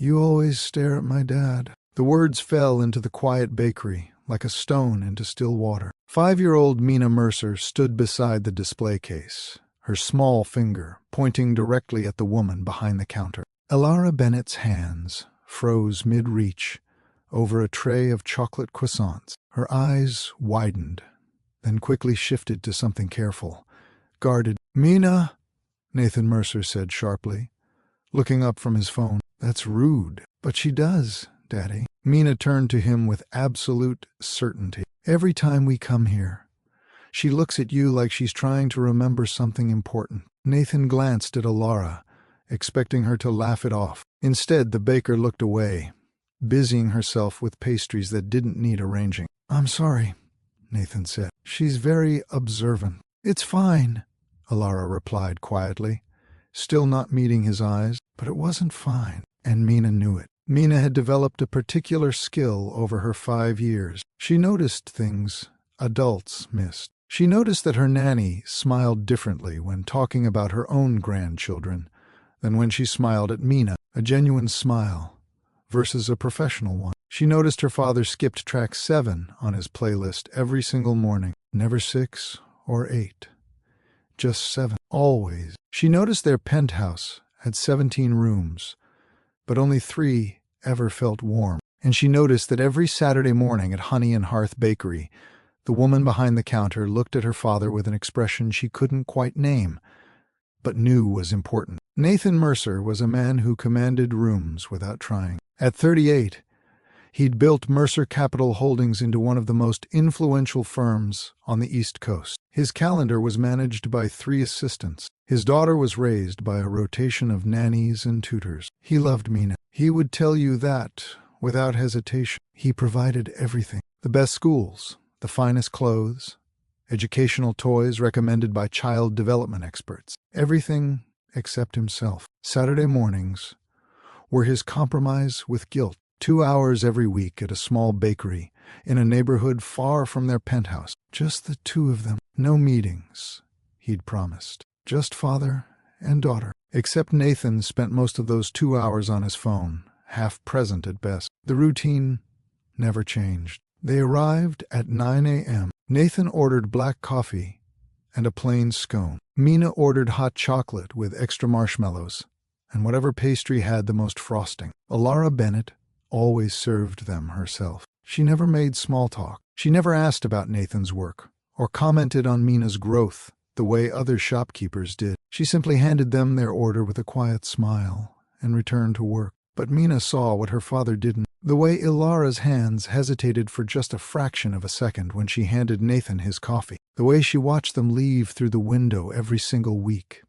You always stare at my dad." The words fell into the quiet bakery, like a stone into still water. 5-year-old Mina Mercer stood beside the display case, her small finger pointing directly at the woman behind the counter. Elara Bennett's hands froze mid-reach over a tray of chocolate croissants. Her eyes widened, then quickly shifted to something careful, guarded. "Mina," Nathan Mercer said sharply, looking up from his phone. "That's rude." "But she does, Daddy." Mina turned to him with absolute certainty. "Every time we come here, she looks at you like she's trying to remember something important." Nathan glanced at Elara, expecting her to laugh it off. Instead, the baker looked away, busying herself with pastries that didn't need arranging. "I'm sorry," Nathan said. "She's very observant." "It's fine," Elara replied quietly, still not meeting his eyes. But it wasn't fine, and Mina knew it. Mina had developed a particular skill over her 5 years. She noticed things adults missed. She noticed that her nanny smiled differently when talking about her own grandchildren than when she smiled at Mina, a genuine smile versus a professional one. She noticed her father skipped track 7 on his playlist every single morning, never 6 or 8, just 7, always. She noticed their penthouse had 17 rooms, but only 3 ever felt warm. And she noticed that every Saturday morning at Honey Hearth Bakery, the woman behind the counter looked at her father with an expression she couldn't quite name, but knew was important. Nathan Mercer was a man who commanded rooms without trying. At 38, he'd built Mercer Capital Holdings into one of the most influential firms on the East Coast. His calendar was managed by 3 assistants. His daughter was raised by a rotation of nannies and tutors. He loved Mina. He would tell you that without hesitation. He provided everything: the best schools, the finest clothes, educational toys recommended by child development experts. Everything except himself. Saturday mornings were his compromise with guilt. 2 hours every week at a small bakery in a neighborhood far from their penthouse. Just the 2 of them. No meetings, he'd promised. Just father and daughter. Except Nathan spent most of those 2 hours on his phone, half present at best. The routine never changed. They arrived at 9 a.m. Nathan ordered black coffee and a plain scone. Mina ordered hot chocolate with extra marshmallows and whatever pastry had the most frosting. Elara Bennett always served them herself. She never made small talk. She never asked about Nathan's work or commented on Mina's growth the way other shopkeepers did. She simply handed them their order with a quiet smile and returned to work. But Mina saw what her father didn't. The way Elara's hands hesitated for just a fraction of a second when she handed Nathan his coffee. The way she watched them leave through the window every single week.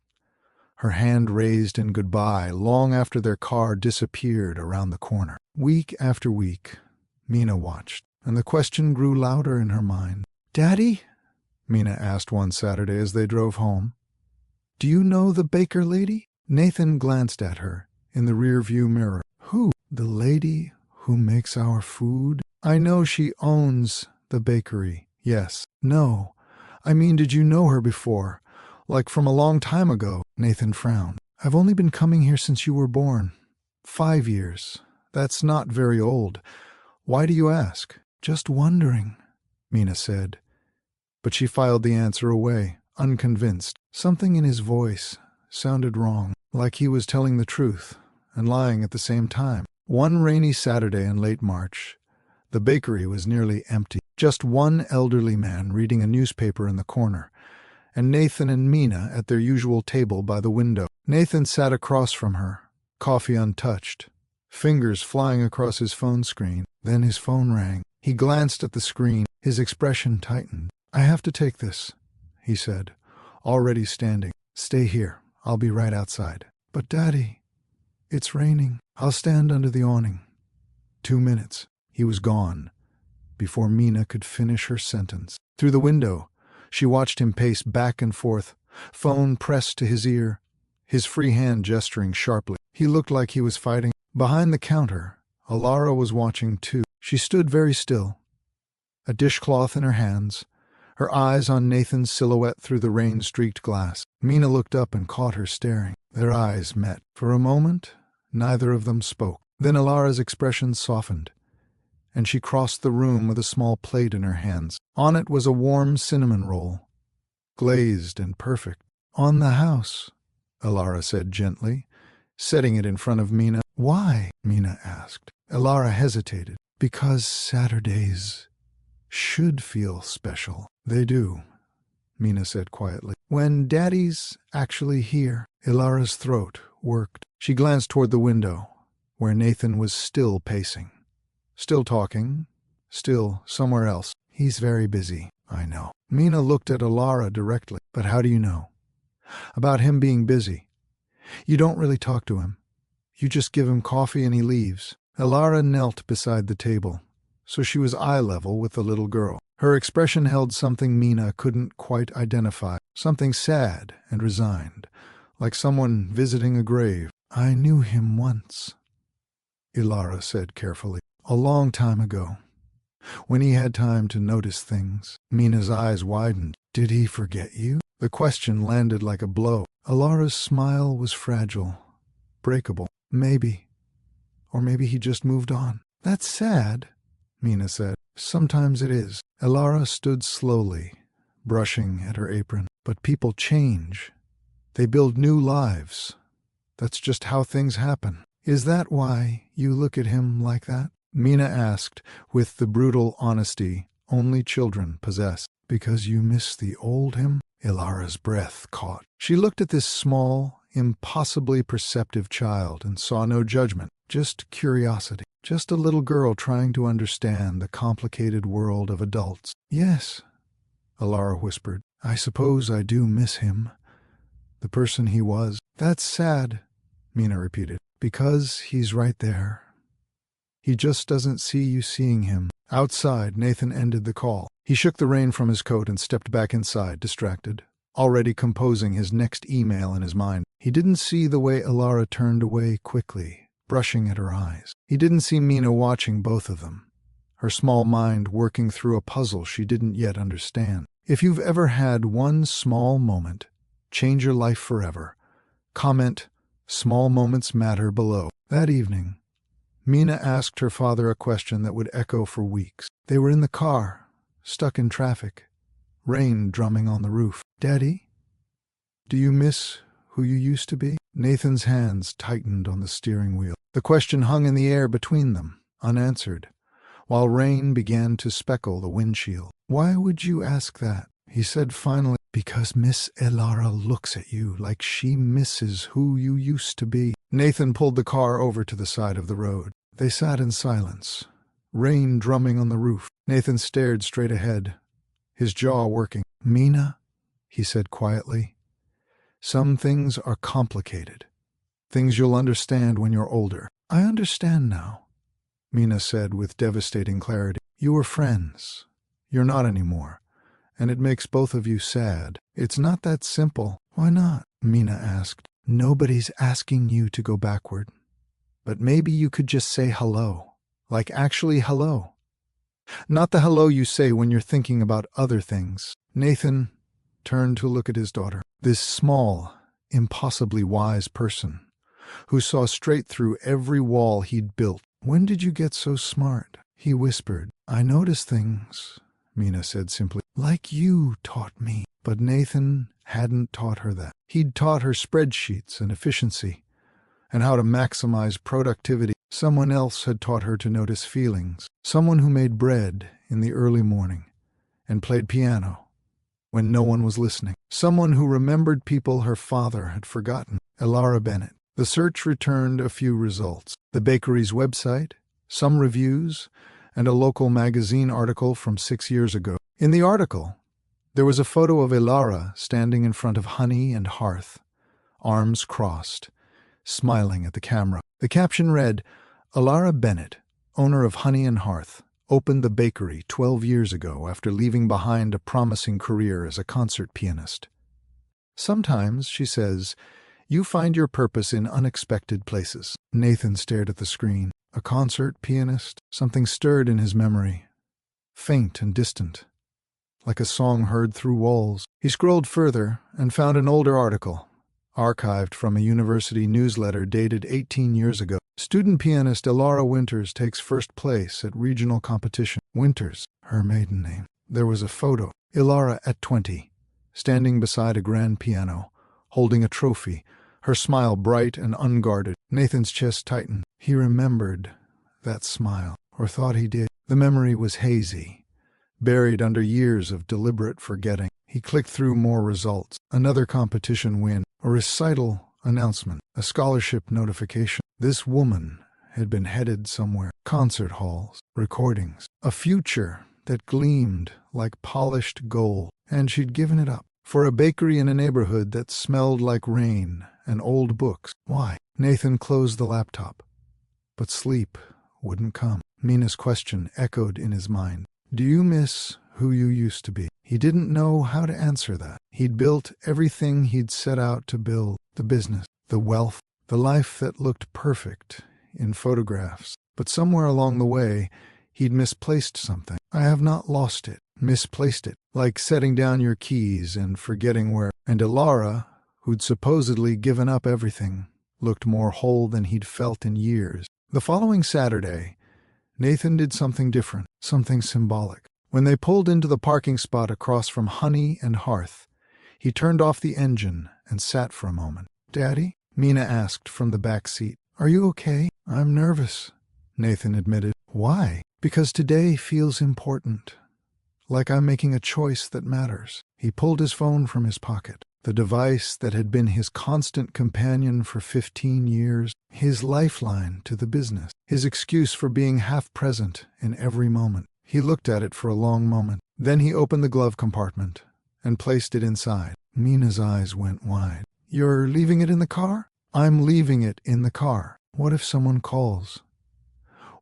Her hand raised in goodbye long after their car disappeared around the corner. Week after week, Mina watched, and the question grew louder in her mind. "Daddy?" Mina asked one Saturday as they drove home. "Do you know the baker lady?" Nathan glanced at her in the rear-view mirror. "Who?" "The lady who makes our food." "I know she owns the bakery." "Yes." "No. I mean, did you know her before? Like from a long time ago?" Nathan frowned. "I've only been coming here since you were born. 5 years. That's not very old. Why do you ask?" "Just wondering," Mina said. But she filed the answer away, unconvinced. Something in his voice sounded wrong, like he was telling the truth and lying at the same time. One rainy Saturday in late March, the bakery was nearly empty. Just one elderly man reading a newspaper in the corner, and Nathan and Mina at their usual table by the window. Nathan sat across from her, coffee untouched, fingers flying across his phone screen. Then his phone rang. He glanced at the screen. His expression tightened. "I have to take this," he said, already standing. "Stay here. I'll be right outside." "But Daddy, it's raining." "I'll stand under the awning." 2 minutes. He was gone before Mina could finish her sentence. Through the window, she watched him pace back and forth, phone pressed to his ear, his free hand gesturing sharply. He looked like he was fighting. Behind the counter, Elara was watching too. She stood very still, a dishcloth in her hands, her eyes on Nathan's silhouette through the rain-streaked glass. Mina looked up and caught her staring. Their eyes met. For a moment, neither of them spoke. Then Ilara's expression softened, and she crossed the room with a small plate in her hands. On it was a warm cinnamon roll, glazed and perfect. "On the house," Ilara said gently, setting it in front of Mina. "Why?" Mina asked. Ilara hesitated. "Because Saturdays should feel special." "They do," Mina said quietly. "When Daddy's actually here." Ilara's throat worked. She glanced toward the window, where Nathan was still pacing. Still talking, still somewhere else. "He's very busy." "I know." Mina looked at Ilara directly. "But how do you know?" "About him being busy. You don't really talk to him. You just give him coffee and he leaves." Ilara knelt beside the table, so she was eye level with the little girl. Her expression held something Mina couldn't quite identify, something sad and resigned, like someone visiting a grave. "I knew him once," Ilara said carefully. "A long time ago, when he had time to notice things." Mina's eyes widened. "Did he forget you?" The question landed like a blow. Ilara's smile was fragile, breakable. "Maybe. Or maybe he just moved on." "That's sad," Mina said. "Sometimes it is." Ilara stood slowly, brushing at her apron. "But people change. They build new lives. That's just how things happen." "Is that why you look at him like that?" Mina asked, with the brutal honesty only children possess. "Because you miss the old him?" Ilara's breath caught. She looked at this small, impossibly perceptive child and saw no judgment, just curiosity. Just a little girl trying to understand the complicated world of adults. "Yes," Ilara whispered. "I suppose I do miss him. The person he was." "That's sad," Mina repeated. "Because he's right there. He just doesn't see you seeing him." Outside, Nathan ended the call. He shook the rain from his coat and stepped back inside, distracted, already composing his next email in his mind. He didn't see the way Ilara turned away quickly, brushing at her eyes. He didn't see Mina watching both of them, her small mind working through a puzzle she didn't yet understand. If you've ever had one small moment change your life forever, comment "Small moments matter" below. That evening, Mina asked her father a question that would echo for weeks. They were in the car, stuck in traffic, rain drumming on the roof. "Daddy, do you miss who you used to be?" Nathan's hands tightened on the steering wheel. The question hung in the air between them, unanswered, while rain began to speckle the windshield. "Why would you ask that?" he said finally. "Because Miss Ilara looks at you like she misses who you used to be." Nathan pulled the car over to the side of the road. They sat in silence, rain drumming on the roof. Nathan stared straight ahead, his jaw working. "Mina," he said quietly, "some things are complicated. Things you'll understand when you're older." "I understand now," Mina said with devastating clarity. "You were friends. You're not anymore. And it makes both of you sad." "It's not that simple." "Why not?" Mina asked. "Nobody's asking you to go backward. But maybe you could just say hello. Like actually hello. Not the hello you say when you're thinking about other things." Nathan turned to look at his daughter. This small, impossibly wise person, who saw straight through every wall he'd built. "When did you get so smart?" he whispered. "I notice things," Mina said simply, "like you taught me." But Nathan hadn't taught her that. He'd taught her spreadsheets and efficiency, and how to maximize productivity. Someone else had taught her to notice feelings. Someone who made bread in the early morning and played piano when no one was listening. Someone who remembered people her father had forgotten. Ilara Bennett. The search returned a few results. The bakery's website, some reviews, and a local magazine article from 6 years ago. In the article, there was a photo of Ilara standing in front of Honey and Hearth, arms crossed, smiling at the camera. The caption read, "Ilara Bennett, owner of Honey and Hearth, opened the bakery 12 years ago after leaving behind a promising career as a concert pianist. Sometimes," she says, "you find your purpose in unexpected places." Nathan stared at the screen. A concert pianist? Something stirred in his memory, faint and distant, like a song heard through walls. He scrolled further and found an older article, archived from a university newsletter dated 18 years ago. Student pianist Elara Winters takes first place at regional competition. Winters, her maiden name. There was a photo. Elara at 20, standing beside a grand piano, holding a trophy, her smile bright and unguarded. Nathan's chest tightened. He remembered that smile, or thought he did. The memory was hazy, buried under years of deliberate forgetting. He clicked through more results. Another competition win, a recital announcement, a scholarship notification. This woman had been headed somewhere. Concert halls, recordings, a future that gleamed like polished gold. And she'd given it up for a bakery in a neighborhood that smelled like rain and old books. Why? Nathan closed the laptop. But sleep wouldn't come. Mina's question echoed in his mind. Do you miss who you used to be? He didn't know how to answer that. He'd built everything he'd set out to build. The business, the wealth, the life that looked perfect in photographs. But somewhere along the way, he'd misplaced something. I have not lost it, misplaced it, like setting down your keys and forgetting where. And Elara, who'd supposedly given up everything, looked more whole than he'd felt in years. The following Saturday, Nathan did something different, something symbolic. When they pulled into the parking spot across from Honey and Hearth, he turned off the engine and sat for a moment. Daddy? Mina asked from the back seat. Are you okay? I'm nervous, Nathan admitted. Why? Because today feels important. Like I'm making a choice that matters. He pulled his phone from his pocket, the device that had been his constant companion for 15 years, his lifeline to the business, his excuse for being half present in every moment. He looked at it for a long moment. Then he opened the glove compartment and placed it inside. Mina's eyes went wide. You're leaving it in the car? I'm leaving it in the car. What if someone calls?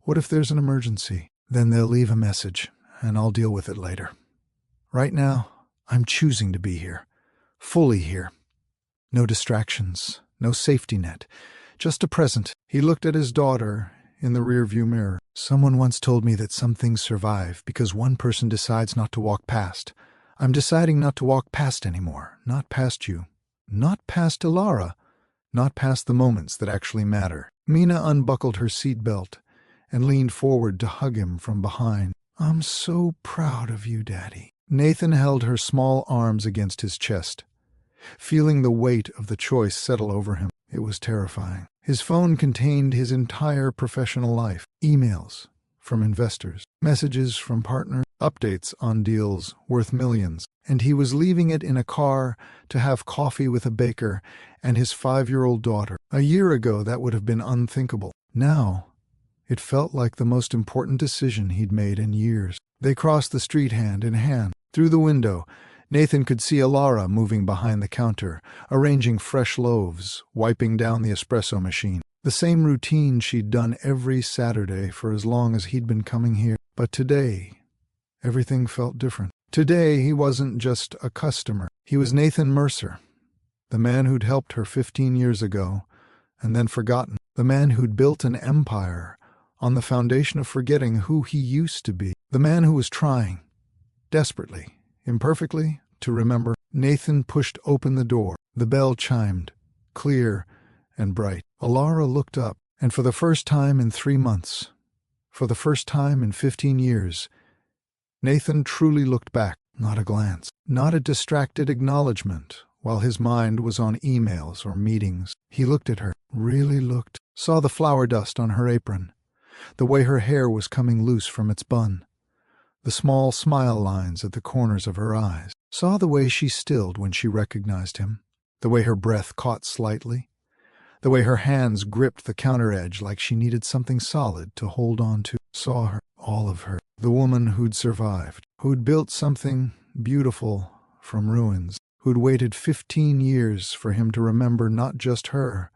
What if there's an emergency? Then they'll leave a message, and I'll deal with it later. Right now, I'm choosing to be here. Fully here. No distractions, no safety net. Just a present. He looked at his daughter in the rearview mirror. Someone once told me that some things survive because one person decides not to walk past. I'm deciding not to walk past anymore. Not past you. Not past Elara. Not past the moments that actually matter. Mina unbuckled her seatbelt and leaned forward to hug him from behind. I'm so proud of you, Daddy. Nathan held her small arms against his chest, feeling the weight of the choice settle over him. It was terrifying. His phone contained his entire professional life. Emails from investors, messages from partners, updates on deals worth millions. And he was leaving it in a car to have coffee with a baker and his 5-year-old daughter. A year ago, that would have been unthinkable. Now, it felt like the most important decision he'd made in years. They crossed the street hand in hand. Through the window, Nathan could see Elara moving behind the counter, arranging fresh loaves, wiping down the espresso machine. The same routine she'd done every Saturday for as long as he'd been coming here. But today, everything felt different. Today, he wasn't just a customer. He was Nathan Mercer, the man who'd helped her 15 years ago and then forgotten. The man who'd built an empire on the foundation of forgetting who he used to be. The man who was trying, desperately, imperfectly, to remember. Nathan pushed open the door. The bell chimed, clear and bright. Elara looked up, and for the first time in 3 months, for the first time in 15 years, Nathan truly looked back. Not a glance, not a distracted acknowledgement while his mind was on emails or meetings. He looked at her, really looked, saw the flour dust on her apron, the way her hair was coming loose from its bun, the small smile lines at the corners of her eyes, saw the way she stilled when she recognized him, the way her breath caught slightly, the way her hands gripped the counter edge like she needed something solid to hold on to. Saw her, all of her, the woman who'd survived, who'd built something beautiful from ruins, who'd waited 15 years for him to remember not just her,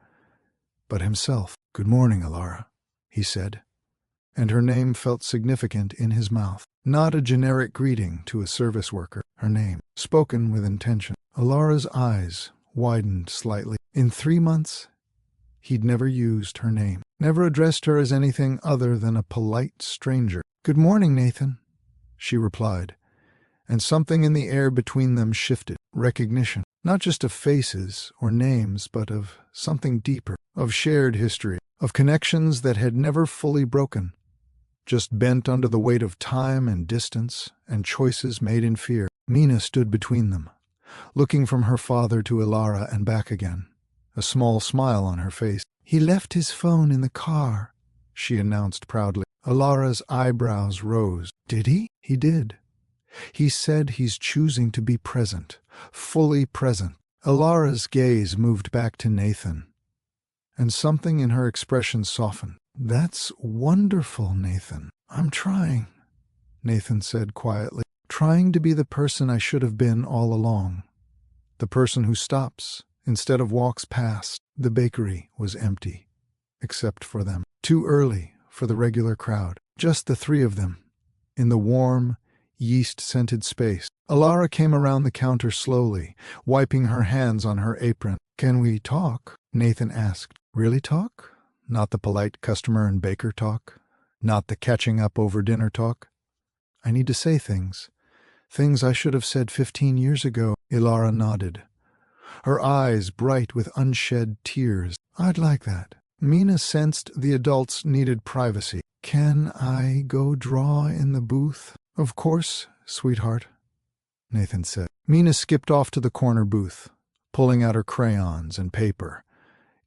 but himself. Good morning, Elara, he said, and her name felt significant in his mouth. Not a generic greeting to a service worker, her name, spoken with intention. Elara's eyes widened slightly. In 3 months, he'd never used her name, never addressed her as anything other than a polite stranger. Good morning, Nathan, she replied, and something in the air between them shifted. Recognition, not just of faces or names, but of something deeper, of shared history, of connections that had never fully broken, just bent under the weight of time and distance and choices made in fear. Mina stood between them, looking from her father to Ilara and back again, a small smile on her face. "He left his phone in the car," she announced proudly. Ilara's eyebrows rose. "Did he?" "He did. He said he's choosing to be present, fully present." Ilara's gaze moved back to Nathan, and something in her expression softened. "That's wonderful, Nathan. I'm trying," Nathan said quietly. "Trying to be the person I should have been all along. The person who stops instead of walks past." The bakery was empty, except for them. Too early for the regular crowd. Just the three of them, in the warm, yeast-scented space. Ilara came around the counter slowly, wiping her hands on her apron. "Can we talk?" Nathan asked. "Really talk? Not the polite customer and baker talk? Not the catching up over dinner talk? I need to say things. Things I should have said 15 years ago." Ilara nodded, her eyes bright with unshed tears. "I'd like that." Mina sensed the adults needed privacy. "Can I go draw in the booth?" "Of course, sweetheart," Nathan said. Mina skipped off to the corner booth, pulling out her crayons and paper,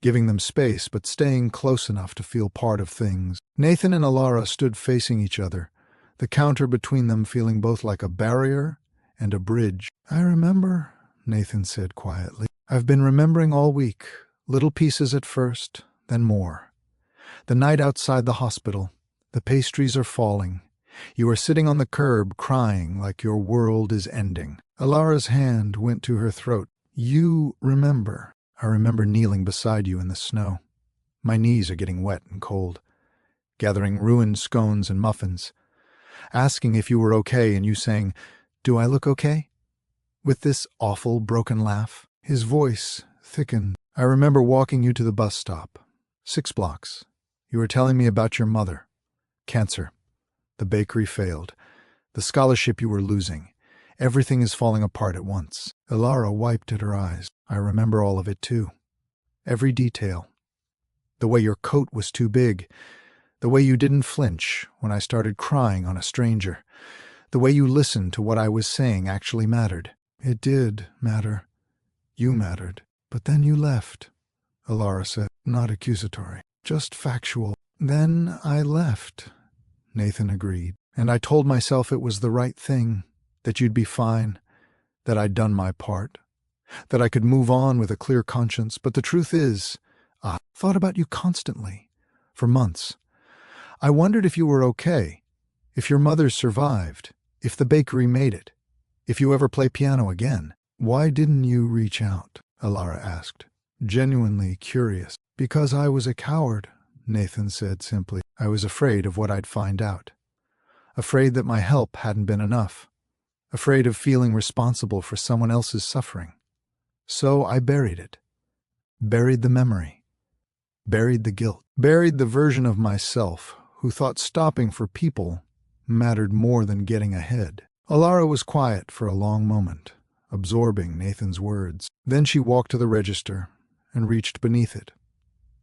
giving them space but staying close enough to feel part of things. Nathan and Ilara stood facing each other, the counter between them feeling both like a barrier and a bridge. "I remember," Nathan said quietly. "I've been remembering all week, little pieces at first, then more. The night outside the hospital, the pastries are falling. You are sitting on the curb crying like your world is ending." Ilara's hand went to her throat. "You remember." "I remember kneeling beside you in the snow. My knees are getting wet and cold, gathering ruined scones and muffins, asking if you were okay and you saying, 'Do I look okay?' with this awful broken laugh." His voice thickened. "I remember walking you to the bus stop. 6 blocks. You were telling me about your mother. Cancer. The bakery failed. The scholarship you were losing. Everything is falling apart at once." Ilara wiped at her eyes. "I remember all of it too. Every detail. The way your coat was too big. The way you didn't flinch when I started crying on a stranger. The way you listened to what I was saying actually mattered." "It did matter. You mattered. But then you left," Ilara said. Not accusatory, just factual. "Then I left," Nathan agreed. "And I told myself it was the right thing, that you'd be fine, that I'd done my part, that I could move on with a clear conscience. But the truth is, I thought about you constantly, for months. I wondered if you were okay, if your mother survived, if the bakery made it, if you ever play piano again." "Why didn't you reach out?" Ilara asked, genuinely curious. "Because I was a coward," Nathan said simply. "I was afraid of what I'd find out. Afraid that my help hadn't been enough. Afraid of feeling responsible for someone else's suffering. So I buried it. Buried the memory. Buried the guilt. Buried the version of myself who thought stopping for people mattered more than getting ahead." Ilara was quiet for a long moment, absorbing Nathan's words. Then she walked to the register and reached beneath it,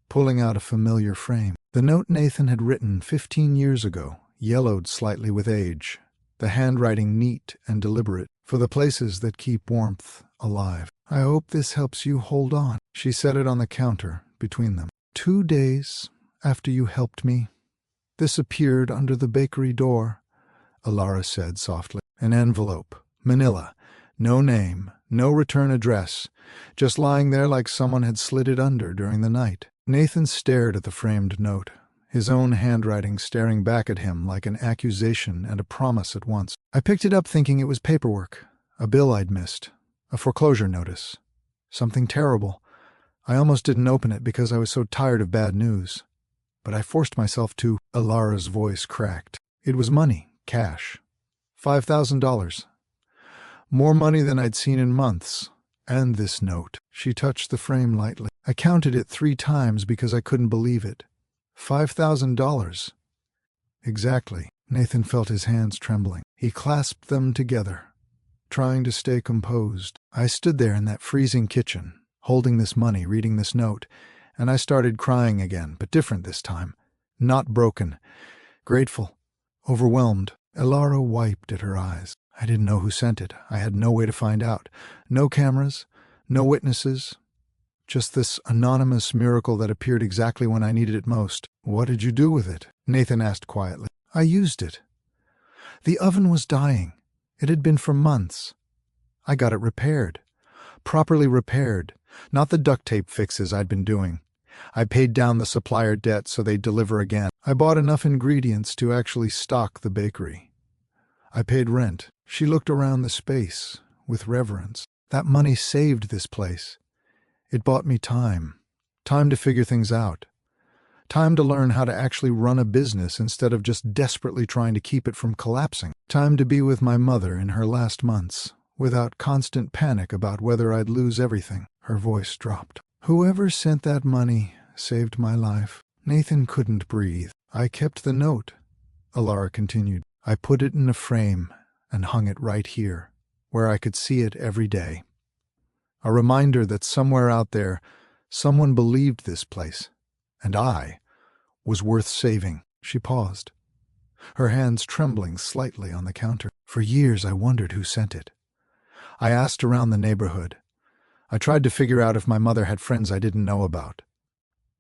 pulling out a familiar frame. The note Nathan had written 15 years ago, yellowed slightly with age, the handwriting neat and deliberate, "For the places that keep warmth alive. I hope this helps you hold on." She set it on the counter between them. 2 days after you helped me, this appeared under the bakery door," Ilara said softly. "An envelope, manila, no name, no return address, just lying there like someone had slid it under during the night." Nathan stared at the framed note, his own handwriting staring back at him like an accusation and a promise at once. "I picked it up thinking it was paperwork, a bill I'd missed, a foreclosure notice. Something terrible. I almost didn't open it because I was so tired of bad news. But I forced myself to." Ilara's voice cracked. "It was money, cash. $5,000. More money than I'd seen in months. And this note." She touched the frame lightly. "I counted it 3 times because I couldn't believe it. $5,000. Exactly." Nathan felt his hands trembling. He clasped them together, trying to stay composed. "I stood there in that freezing kitchen, holding this money, reading this note, And I started crying again, but different this time. Not broken. Grateful. Overwhelmed. Elara wiped at her eyes. I didn't know who sent it. I had no way to find out. No cameras. No witnesses. Just this anonymous miracle that appeared exactly when I needed it most. What did you do with it? Nathan asked quietly. I used it. The oven was dying. It had been for months. I got it repaired. Properly repaired. Not the duct tape fixes I'd been doing. I paid down the supplier debt so they'd deliver again. I bought enough ingredients to actually stock the bakery. I paid rent. She looked around the space with reverence. That money saved this place. It bought me time. Time to figure things out. Time to learn how to actually run a business instead of just desperately trying to keep it from collapsing. Time to be with my mother in her last months, without constant panic about whether I'd lose everything. Her voice dropped. Whoever sent that money saved my life. Nathan couldn't breathe. I kept the note, Elara continued. I put it in a frame and hung it right here, where I could see it every day. A reminder that somewhere out there, someone believed this place, and I was worth saving. She paused, her hands trembling slightly on the counter. For years I wondered who sent it. I asked around the neighborhood. I tried to figure out if my mother had friends I didn't know about.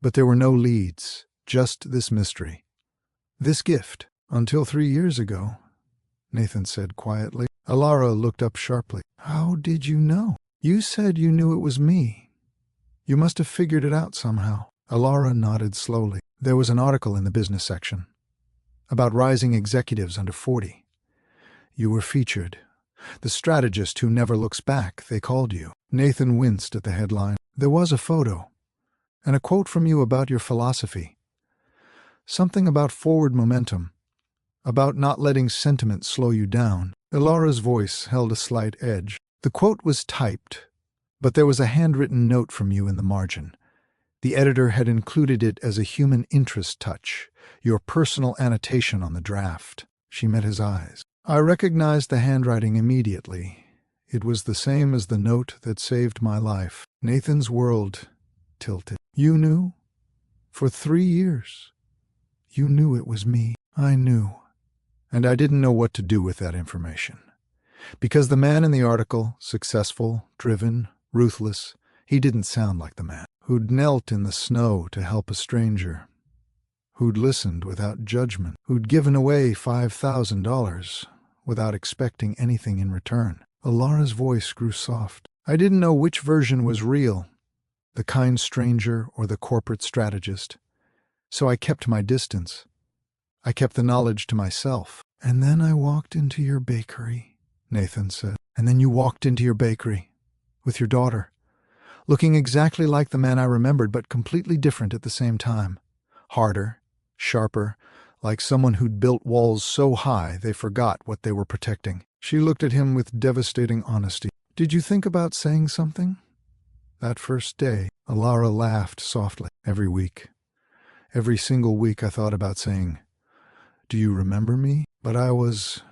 But there were no leads, just this mystery. This gift. Until 3 years ago, Nathan said quietly. Elara looked up sharply. How did you know? You said you knew it was me. You must have figured it out somehow. Elara nodded slowly. There was an article in the business section about rising executives under 40. You were featured. The strategist who never looks back, they called you. Nathan winced at the headline. There was a photo, and a quote from you about your philosophy. Something about forward momentum, about not letting sentiment slow you down. Elara's voice held a slight edge. The quote was typed, but there was a handwritten note from you in the margin. The editor had included it as a human interest touch, your personal annotation on the draft. She met his eyes. I recognized the handwriting immediately. It was the same as the note that saved my life. Nathan's world tilted. You knew? For 3 years. You knew it was me. I knew. And I didn't know what to do with that information. Because the man in the article, successful, driven, ruthless, he didn't sound like the man who'd knelt in the snow to help a stranger, who'd listened without judgment, who'd given away $5,000 without expecting anything in return. Elara's voice grew soft. I didn't know which version was real, the kind stranger or the corporate strategist. So I kept my distance. I kept the knowledge to myself. And then I walked into your bakery, Nathan said. And then you walked into your bakery with your daughter, looking exactly like the man I remembered, but completely different at the same time. Harder, sharper, like someone who'd built walls so high they forgot what they were protecting. She looked at him with devastating honesty. Did you think about saying something? That first day, Elara laughed softly. Every week. Every single week I thought about saying, do you remember me? But I was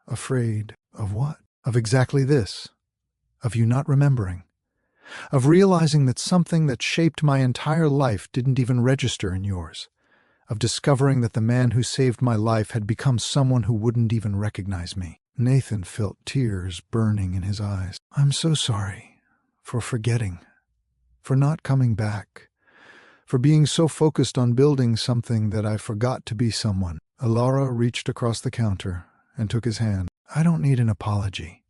afraid. Of what? Of exactly this. Of you not remembering. Of realizing that something that shaped my entire life didn't even register in yours. Of discovering that the man who saved my life had become someone who wouldn't even recognize me. Nathan felt tears burning in his eyes. I'm so sorry for forgetting, for not coming back, for being so focused on building something that I forgot to be someone. Elara reached across the counter and took his hand. I don't need an apology.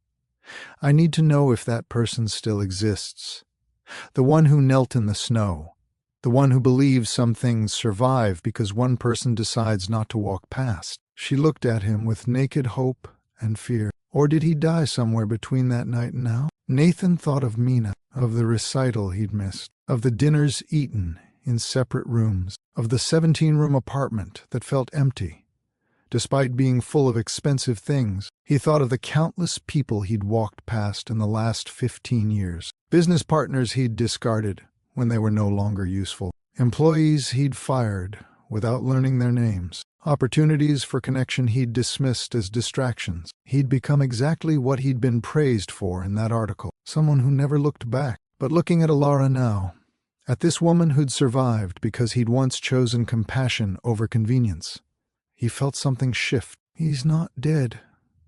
I need to know if that person still exists. The one who knelt in the snow. The one who believes some things survive because one person decides not to walk past. She looked at him with naked hope and fear. Or did he die somewhere between that night and now? Nathan thought of Mina, of the recital he'd missed, of the dinners eaten in separate rooms, of the 17-room apartment that felt empty. Despite being full of expensive things, he thought of the countless people he'd walked past in the last 15 years. Business partners he'd discarded when they were no longer useful. Employees he'd fired without learning their names. Opportunities for connection he'd dismissed as distractions. He'd become exactly what he'd been praised for in that article. Someone who never looked back. But looking at Elara now, At this woman who'd survived because he'd once chosen compassion over convenience. He felt something shift. "He's not dead,"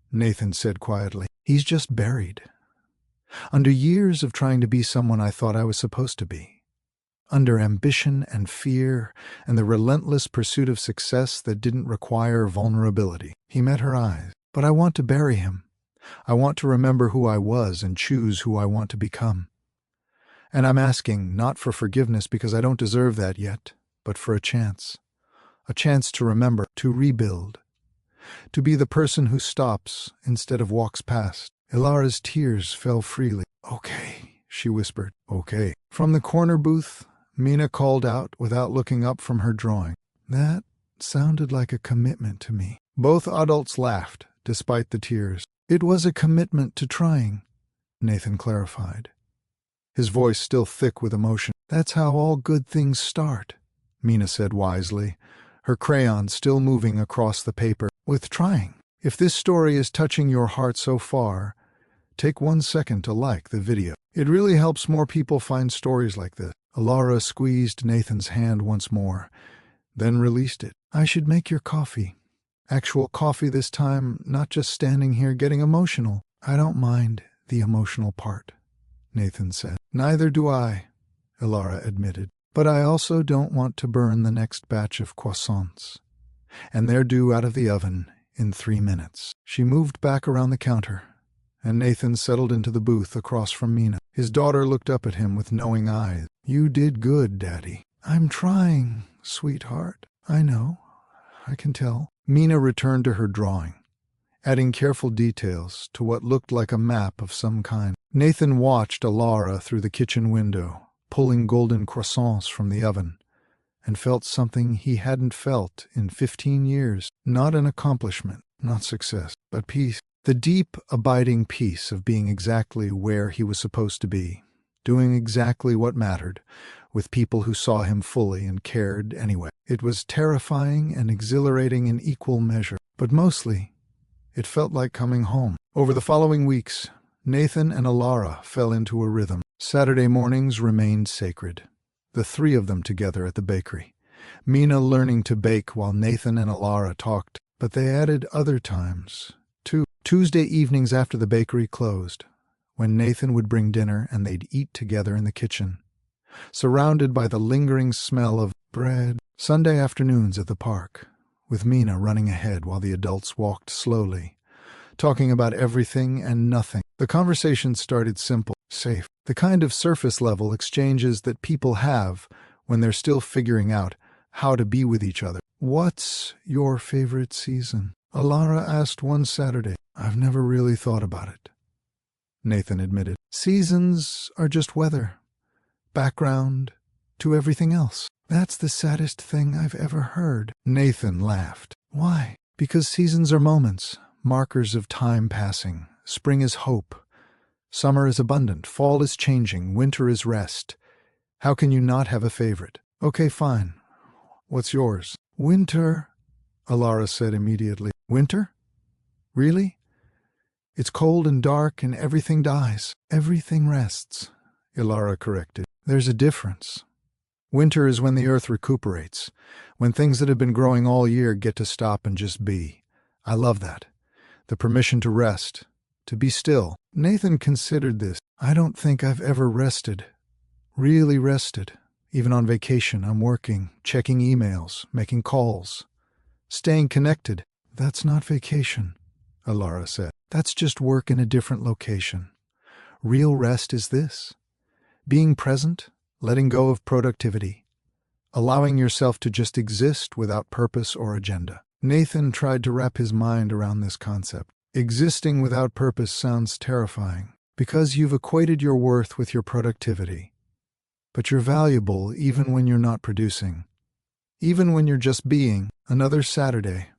Nathan said quietly. "He's just buried. Under years of trying to be someone I thought I was supposed to be. Under ambition and fear and the relentless pursuit of success that didn't require vulnerability." He met her eyes. "But I want to bury him. I want to remember who I was and choose who I want to become. And I'm asking not for forgiveness because I don't deserve that yet, but for a chance. A chance to remember, to rebuild. To be the person who stops instead of walks past." Ilara's tears fell freely. "Okay," she whispered. "Okay." From the corner booth, Mina called out without looking up from her drawing. "That sounded like a commitment to me." Both adults laughed, despite the tears. "It was a commitment to trying," Nathan clarified, his voice still thick with emotion. "That's how all good things start," Mina said wisely, her crayon still moving across the paper. "With trying." If this story is touching your heart so far, take 1 second to like the video. It really helps more people find stories like this. Ilara squeezed Nathan's hand once more, then released it. "I should make your coffee. Actual coffee this time, not just standing here getting emotional." "I don't mind the emotional part," Nathan said. "Neither do I," Ilara admitted. "But I also don't want to burn the next batch of croissants. And they're due out of the oven in 3 minutes." She moved back around the counter, and Nathan settled into the booth across from Mina. His daughter looked up at him with knowing eyes. "You did good, Daddy." "I'm trying, sweetheart." "I know. I can tell." Mina returned to her drawing, adding careful details to what looked like a map of some kind. Nathan watched Ilara through the kitchen window, pulling golden croissants from the oven, and felt something he hadn't felt in 15 years. Not an accomplishment, not success, but peace. The deep, abiding peace of being exactly where he was supposed to be, doing exactly what mattered, with people who saw him fully and cared anyway. It was terrifying and exhilarating in equal measure, but mostly, it felt like coming home. Over the following weeks, Nathan and Ilara fell into a rhythm. Saturday mornings remained sacred. The 3 of them together at the bakery. Mina learning to bake while Nathan and Ilara talked, but they added other times, too. Tuesday evenings after the bakery closed, when Nathan would bring dinner and they'd eat together in the kitchen, surrounded by the lingering smell of bread. Sunday afternoons at the park, with Mina running ahead while the adults walked slowly, talking about everything and nothing. The conversation started simple, safe, the kind of surface-level exchanges that people have when they're still figuring out how to be with each other. "What's your favorite season?" Ilara asked one Saturday. "I've never really thought about it," Nathan admitted. "Seasons are just weather, background to everything else." "That's the saddest thing I've ever heard." Nathan laughed. "Why?" "Because seasons are moments, markers of time passing. Spring is hope. Summer is abundant. Fall is changing. Winter is rest. How can you not have a favorite?" "Okay, fine. What's yours?" "Winter," Ilara said immediately. "Winter? Really? It's cold and dark and everything dies." "Everything rests," Ilara corrected. "There's a difference. Winter is when the earth recuperates, when things that have been growing all year get to stop and just be. I love that. The permission to rest, to be still." Nathan considered this. "I don't think I've ever rested. Really rested. Even on vacation, I'm working, checking emails, making calls, staying connected." "That's not vacation," Ilara said. "That's just work in a different location. Real rest is this: being present, letting go of productivity, allowing yourself to just exist without purpose or agenda." Nathan tried to wrap his mind around this concept. Existing without purpose sounds terrifying, because you've equated your worth with your productivity. But you're valuable even when you're not producing, even when you're just being. Another Saturday,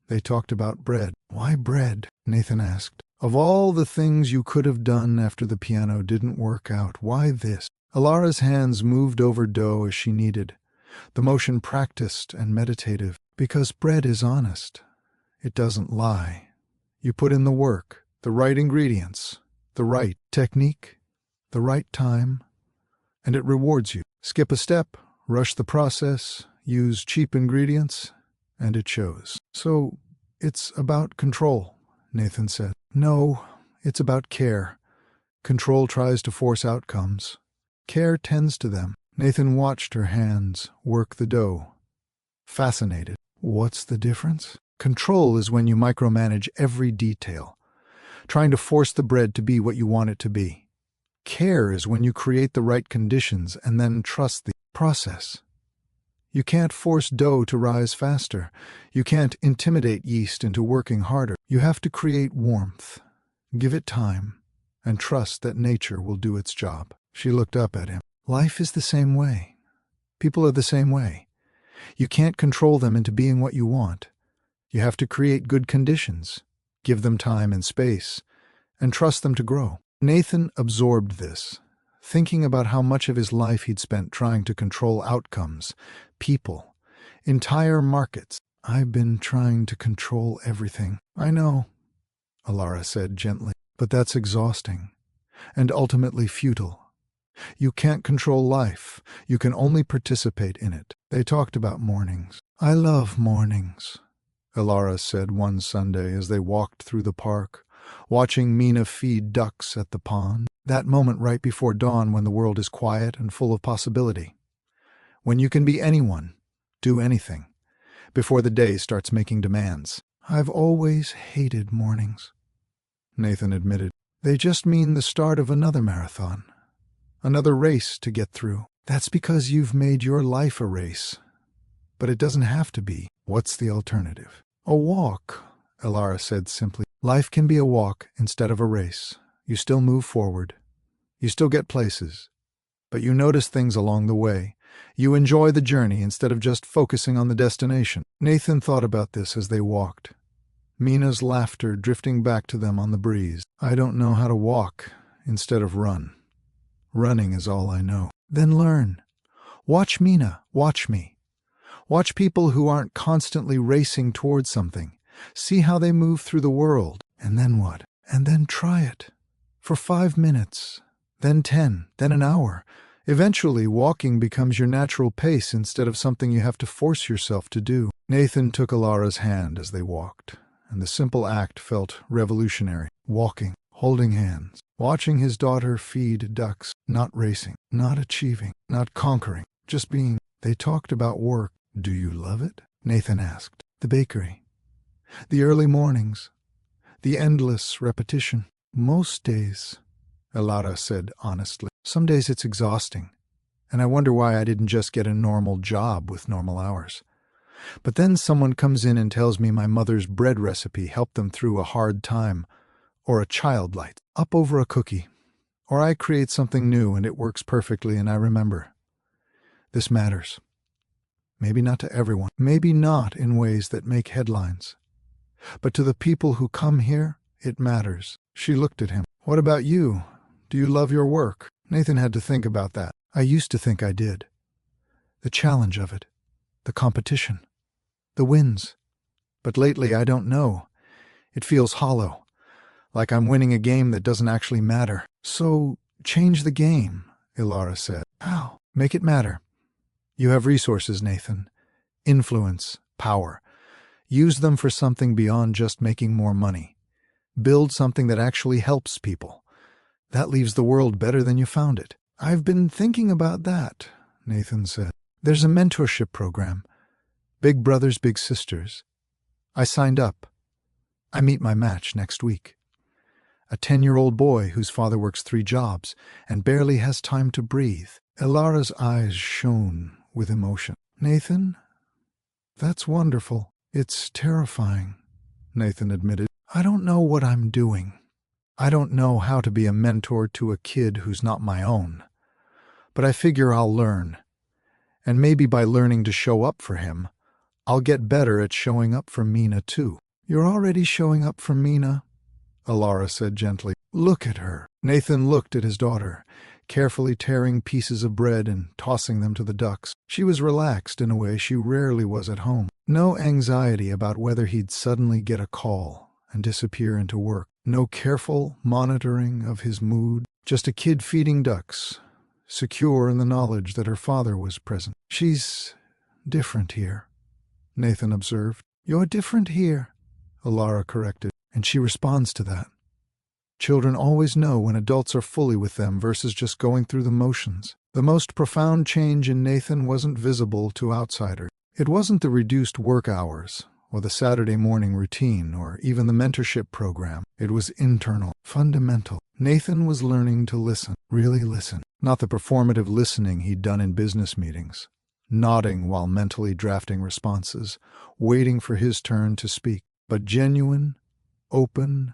they talked about bread. "Why bread?" Nathan asked. "Of all the things you could have done after the piano didn't work out, why this?" Ilara's hands moved over dough as she needed, the motion practiced and meditative. "Because bread is honest. It doesn't lie. You put in the work, the right ingredients, the right technique, the right time, and it rewards you. Skip a step, rush the process, use cheap ingredients, and it shows. So, it's about control, Nathan said. No, it's about care. Control tries to force outcomes. Care tends to them. Nathan watched her hands work the dough. Fascinated. What's the difference? Control is when you micromanage every detail, trying to force the bread to be what you want it to be. Care is when you create the right conditions and then trust the process. You can't force dough to rise faster. You can't intimidate yeast into working harder. You have to create warmth, give it time, and trust that nature will do its job. She looked up at him. Life is the same way. People are the same way. You can't control them into being what you want. You have to create good conditions, give them time and space, and trust them to grow. Nathan absorbed this, thinking about how much of his life he'd spent trying to control outcomes, people, entire markets. I've been trying to control everything. I know, Alara said gently, but that's exhausting and ultimately futile. You can't control life. You can only participate in it. They talked about mornings. I love mornings, Alara said one Sunday as they walked through the park, watching Mina feed ducks at the pond. That moment right before dawn when the world is quiet and full of possibility. When you can be anyone, do anything, before the day starts making demands. I've always hated mornings, Nathan admitted. They just mean the start of another marathon. Another race to get through. That's because you've made your life a race. But it doesn't have to be. What's the alternative? A walk, Alara said simply. Life can be a walk instead of a race. You still move forward. You still get places. But you notice things along the way. You enjoy the journey instead of just focusing on the destination. Nathan thought about this as they walked. Mina's laughter drifting back to them on the breeze. I don't know how to walk instead of run. Running is all I know. Then learn. Watch Mina. Watch me. Watch people who aren't constantly racing towards something. See how they move through the world. And then what? And then try it. For 5 minutes. Then 10. Then an hour. Eventually, walking becomes your natural pace instead of something you have to force yourself to do. Nathan took Alara's hand as they walked, and the simple act felt revolutionary. Walking. Holding hands, watching his daughter feed ducks, not racing, not achieving, not conquering, just being. They talked about work. Do you love it? Nathan asked. The bakery. The early mornings. The endless repetition. Most days, Alara said honestly. Some days it's exhausting, and I wonder why I didn't just get a normal job with normal hours. But then someone comes in and tells me my mother's bread recipe helped them through a hard time, or a child lights up over a cookie, or I create something new and it works perfectly and I remember. This matters. Maybe not to everyone, maybe not in ways that make headlines. But to the people who come here, it matters. She looked at him. What about you? Do you love your work? Nathan had to think about that. I used to think I did. The challenge of it, the competition, the wins. But lately I don't know. It feels hollow. Like I'm winning a game that doesn't actually matter. So, change the game, Alara said. How? Make it matter. You have resources, Nathan. Influence, power. Use them for something beyond just making more money. Build something that actually helps people. That leaves the world better than you found it. I've been thinking about that, Nathan said. There's a mentorship program. Big Brothers, Big Sisters. I signed up. I meet my match next week. A 10-year-old boy whose father works 3 jobs and barely has time to breathe. Alara's eyes shone with emotion. Nathan, that's wonderful. It's terrifying, Nathan admitted. I don't know what I'm doing. I don't know how to be a mentor to a kid who's not my own. But I figure I'll learn. And maybe by learning to show up for him, I'll get better at showing up for Mina too. You're already showing up for Mina, Alara said gently. Look at her. Nathan looked at his daughter, carefully tearing pieces of bread and tossing them to the ducks. She was relaxed in a way she rarely was at home. No anxiety about whether he'd suddenly get a call and disappear into work. No careful monitoring of his mood. Just a kid feeding ducks, secure in the knowledge that her father was present. "She's different here," Nathan observed. "You're different here," Alara corrected, and she responds to that. Children always know when adults are fully with them versus just going through the motions. The most profound change in Nathan wasn't visible to outsiders. It wasn't the reduced work hours, or the Saturday morning routine, or even the mentorship program. It was internal, fundamental. Nathan was learning to listen, really listen. Not the performative listening he'd done in business meetings, nodding while mentally drafting responses, waiting for his turn to speak, but genuine, open,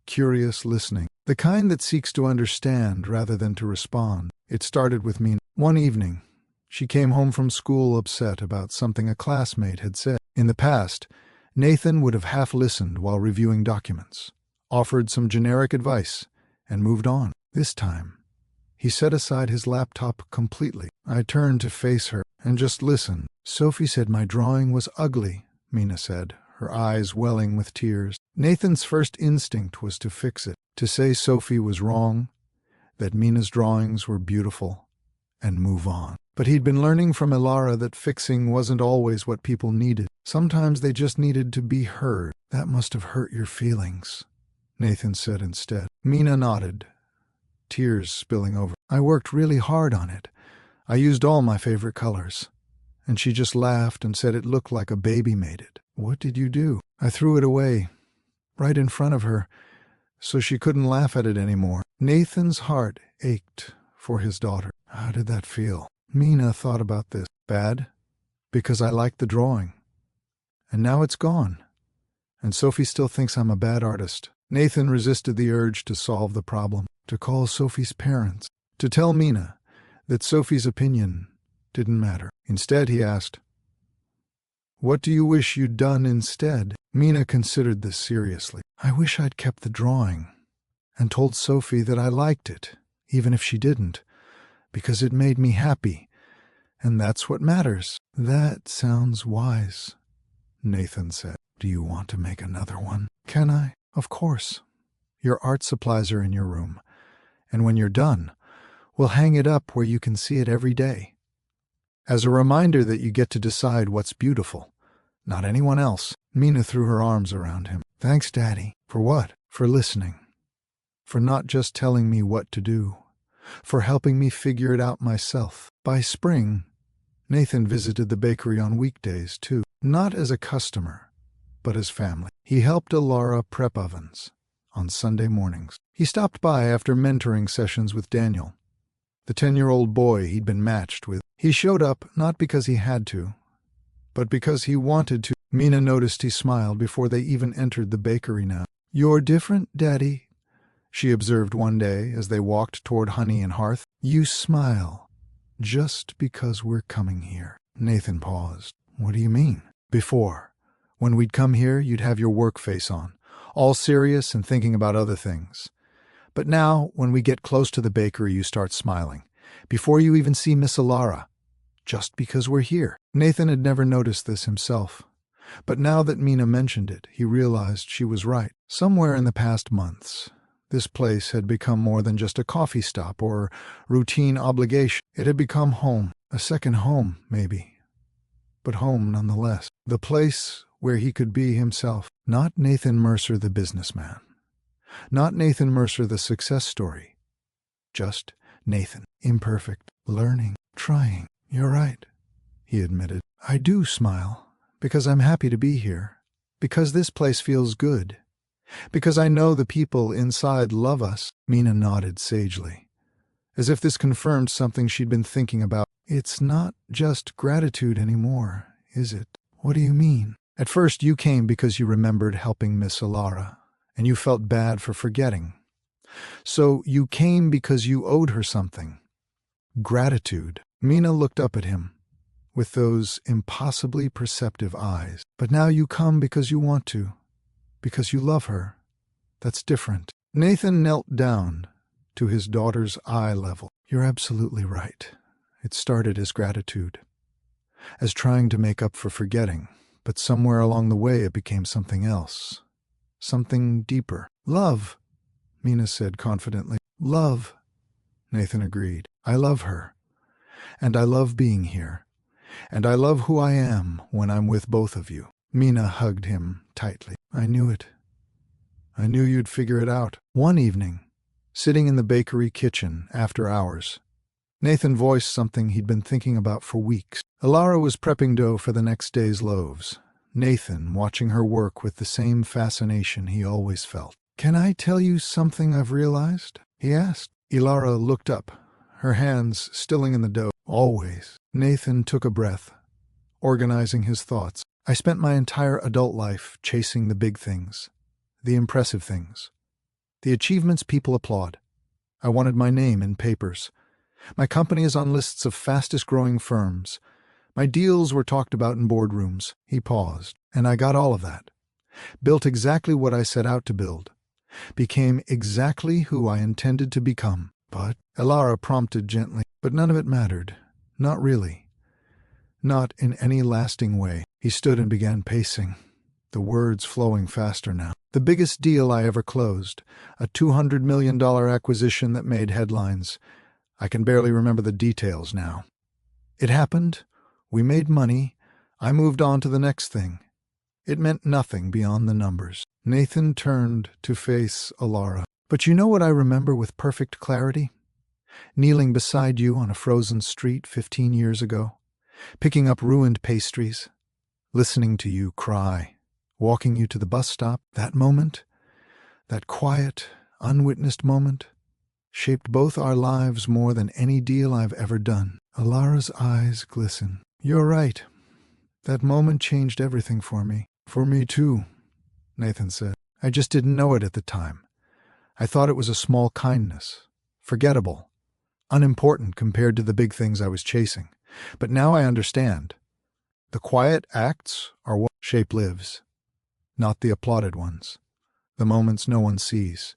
curious listening. The kind that seeks to understand rather than to respond. It started with Mina. One evening, she came home from school upset about something a classmate had said. In the past, Nathan would have half listened while reviewing documents, offered some generic advice, and moved on. This time, he set aside his laptop completely. I turned to face her and just listened. "Sophie said my drawing was ugly," Mina said, her eyes welling with tears. Nathan's first instinct was to fix it, to say Sophie was wrong, that Mina's drawings were beautiful, and move on. But he'd been learning from Alara that fixing wasn't always what people needed. Sometimes they just needed to be heard. "That must have hurt your feelings," Nathan said instead. Mina nodded, tears spilling over. "I worked really hard on it. I used all my favorite colors." And she just laughed and said it looked like a baby made it. "What did you do?" "I threw it away, right in front of her, so she couldn't laugh at it anymore." Nathan's heart ached for his daughter. How did that feel? Mina thought about this. "Bad, because I liked the drawing. And now it's gone. And Sophie still thinks I'm a bad artist." Nathan resisted the urge to solve the problem, to call Sophie's parents, to tell Mina that Sophie's opinion didn't matter. Instead, he asked, "What do you wish you'd done instead?" Mina considered this seriously. "I wish I'd kept the drawing and told Sophie that I liked it, even if she didn't, because it made me happy, and that's what matters." "That sounds wise," Nathan said. "Do you want to make another one?" "Can I?" "Of course. Your art supplies are in your room, and when you're done, we'll hang it up where you can see it every day, as a reminder that you get to decide what's beautiful, not anyone else." Mina threw her arms around him. "Thanks, Daddy." "For what?" "For listening. For not just telling me what to do. For helping me figure it out myself." By spring, Nathan visited the bakery on weekdays, too. Not as a customer, but as family. He helped Alara prep ovens on Sunday mornings. He stopped by after mentoring sessions with Daniel, the 10-year-old boy he'd been matched with. He showed up not because he had to, but because he wanted to. Mina noticed he smiled before they even entered the bakery now. "You're different, Daddy," she observed one day as they walked toward Honey Hearth. "You smile just because we're coming here." Nathan paused. "What do you mean?" "Before, when we'd come here, you'd have your work face on, all serious and thinking about other things. But now, when we get close to the bakery, you start smiling, before you even see Miss Alara, just because we're here." Nathan had never noticed this himself, but now that Mina mentioned it, he realized she was right. Somewhere in the past months, this place had become more than just a coffee stop or routine obligation. It had become home, a second home, maybe, but home nonetheless. The place where he could be himself. Not Nathan Mercer the businessman. Not Nathan Mercer the success story. Just Nathan, imperfect, learning, trying. "You're right," he admitted. "I do smile, because I'm happy to be here, because this place feels good, because I know the people inside love us." Mina nodded sagely, as if this confirmed something she'd been thinking about. "It's not just gratitude anymore, is it?" "What do you mean?" "At first you came because you remembered helping Miss Alara, and you felt bad for forgetting. So you came because you owed her something. Gratitude." Mina looked up at him with those impossibly perceptive eyes. "But now you come because you want to, because you love her. That's different." Nathan knelt down to his daughter's eye level. "You're absolutely right. It started as gratitude, as trying to make up for forgetting, but somewhere along the way it became something else, something deeper." "Love," Mina said confidently. "Love." Nathan agreed. I love her. And I love being here. And I love who I am when I'm with both of you. Mina hugged him tightly. I knew it. I knew you'd figure it out. One evening, sitting in the bakery kitchen after hours, Nathan voiced something he'd been thinking about for weeks. Alara was prepping dough for the next day's loaves. Nathan watching her work with the same fascination he always felt. Can I tell you something I've realized? He asked. Alara looked up, her hands stilling in the dough. Always. Nathan took a breath, organizing his thoughts. I spent my entire adult life chasing the big things, the impressive things, the achievements people applaud. I wanted my name in papers. My company is on lists of fastest-growing firms. My deals were talked about in boardrooms. He paused, and I got all of that. Built exactly what I set out to build. Became exactly who I intended to become. But, Alara prompted gently, but none of it mattered. Not really. Not in any lasting way. He stood and began pacing, the words flowing faster now. The biggest deal I ever closed, a $200 million acquisition that made headlines. I can barely remember the details now. It happened, we made money, I moved on to the next thing. It meant nothing beyond the numbers. Nathan turned to face Alara. But you know what I remember with perfect clarity? Kneeling beside you on a frozen street 15 years ago, picking up ruined pastries, listening to you cry, walking you to the bus stop. That moment, that quiet, unwitnessed moment, shaped both our lives more than any deal I've ever done. Alara's eyes glisten. You're right. That moment changed everything for me. For me too, Nathan said. I just didn't know it at the time. I thought it was a small kindness, forgettable, unimportant compared to the big things I was chasing. But now I understand. The quiet acts are what shape lives, not the applauded ones, the moments no one sees,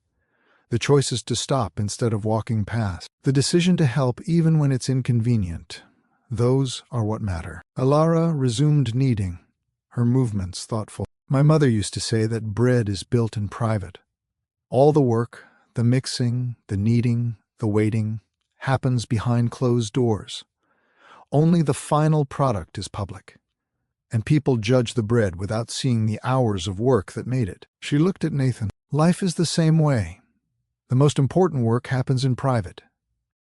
the choices to stop instead of walking past, the decision to help even when it's inconvenient. Those are what matter. Alara resumed kneading, her movements thoughtful. My mother used to say that bread is built in private. All the work, the mixing, the kneading, the waiting, happens behind closed doors. Only the final product is public. And people judge the bread without seeing the hours of work that made it. She looked at Nathan. Life is the same way. The most important work happens in private,